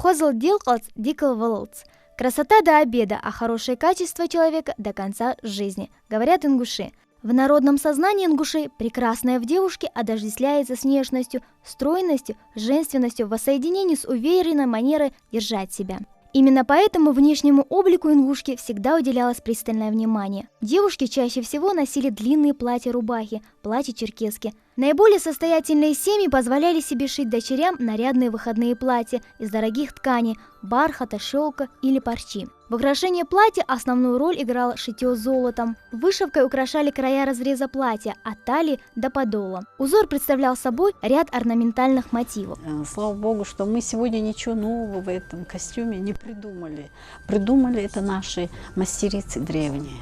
Хозл дилкалц дикл волц. Красота до обеда, а хорошее качество человека до конца жизни, говорят ингуши. В народном сознании ингушей прекрасное в девушке отождествляется с внешностью, стройностью, женственностью в воссоединении с уверенной манерой держать себя. Именно поэтому внешнему облику ингушки всегда уделялось пристальное внимание. Девушки чаще всего носили длинные платья-рубахи, платья-черкески. Наиболее состоятельные семьи позволяли себе шить дочерям нарядные выходные платья из дорогих тканей – бархата, шелка или парчи. В украшении платья основную роль играло шитье золотом. Вышивкой украшали края разреза платья от талии до подола. Узор представлял собой ряд орнаментальных мотивов. Слава Богу, что мы сегодня ничего нового в этом костюме не придумали. Придумали это наши мастерицы древние.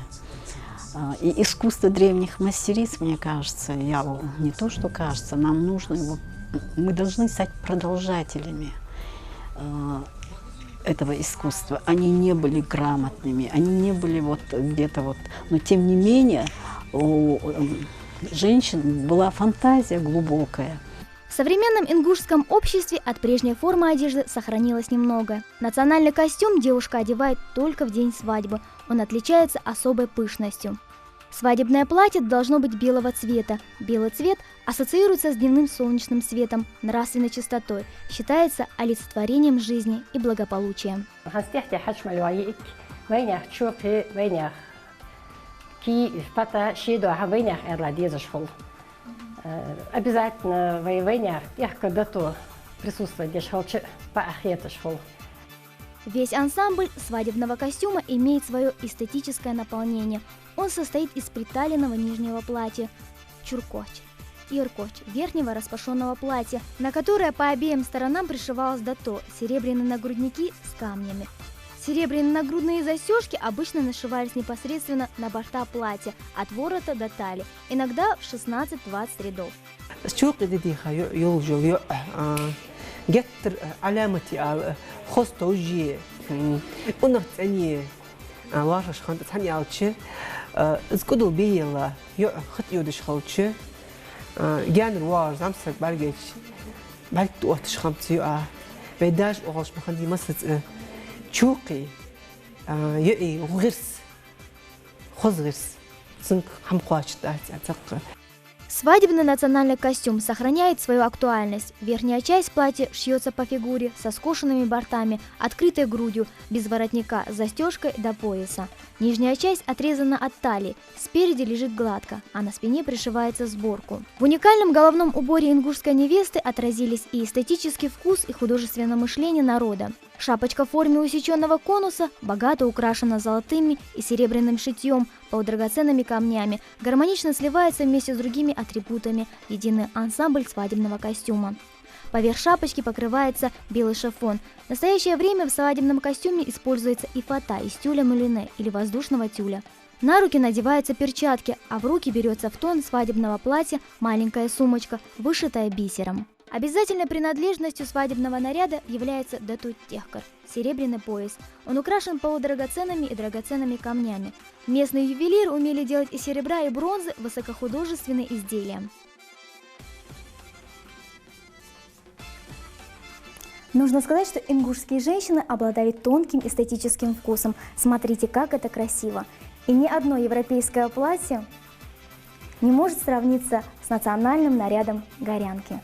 И искусство древних мастериц, мне кажется, не то, что кажется, нам нужно его, мы должны стать продолжателями этого искусства. Они не были грамотными, они не были вот где-то вот, но тем не менее у женщин была фантазия глубокая. В современном ингушском обществе от прежней формы одежды сохранилось немного. Национальный костюм девушка одевает только в день свадьбы. Он отличается особой пышностью. Свадебное платье должно быть белого цвета. Белый цвет ассоциируется с дневным солнечным светом, нравственной чистотой, считается олицетворением жизни и благополучия. Обязательно воевание присутствовать по ахету. Весь ансамбль свадебного костюма имеет свое эстетическое наполнение. Он состоит из приталенного нижнего платья чуркоч и иркоч, верхнего распашонного платья, на которое по обеим сторонам пришивалось дато, серебряные нагрудники с камнями. Серебряные нагрудные застежки обычно нашивались непосредственно на борта платья, от ворота до талии, иногда в 16-20 рядов. جتر علامتي خستوجي أنا تاني وارش خانت تاني عالشة إزكودو بيلا خط يودش خالشة جان الوار زمسك برجش برك توقتش خمسة بداش أغش بخندي مسد شوقي يقي وغرس خز غرس سنك هم قاش تأتي أتذكر. Свадебный национальный костюм сохраняет свою актуальность. Верхняя часть платья шьется по фигуре, со скошенными бортами, открытой грудью, без воротника, с застежкой до пояса. Нижняя часть отрезана от талии, спереди лежит гладко, а на спине пришивается сборку. В уникальном головном уборе ингушской невесты отразились и эстетический вкус, и художественное мышление народа. Шапочка в форме усеченного конуса богато украшена золотыми и серебряным шитьем, полудрагоценными камнями, гармонично сливается вместе с другими атрибутами в единый ансамбль свадебного костюма. Поверх шапочки покрывается белый шифон. В настоящее время в свадебном костюме используется и фата из тюля мулине или воздушного тюля. На руки надеваются перчатки, а в руки берется в тон свадебного платья маленькая сумочка, вышитая бисером. Обязательной принадлежностью свадебного наряда является датут-техкар – серебряный пояс. Он украшен полудрагоценными и драгоценными камнями. Местные ювелиры умели делать из серебра и бронзы высокохудожественные изделия. Нужно сказать, что ингушские женщины обладали тонким эстетическим вкусом. Смотрите, как это красиво. И ни одно европейское платье не может сравниться с национальным нарядом горянки.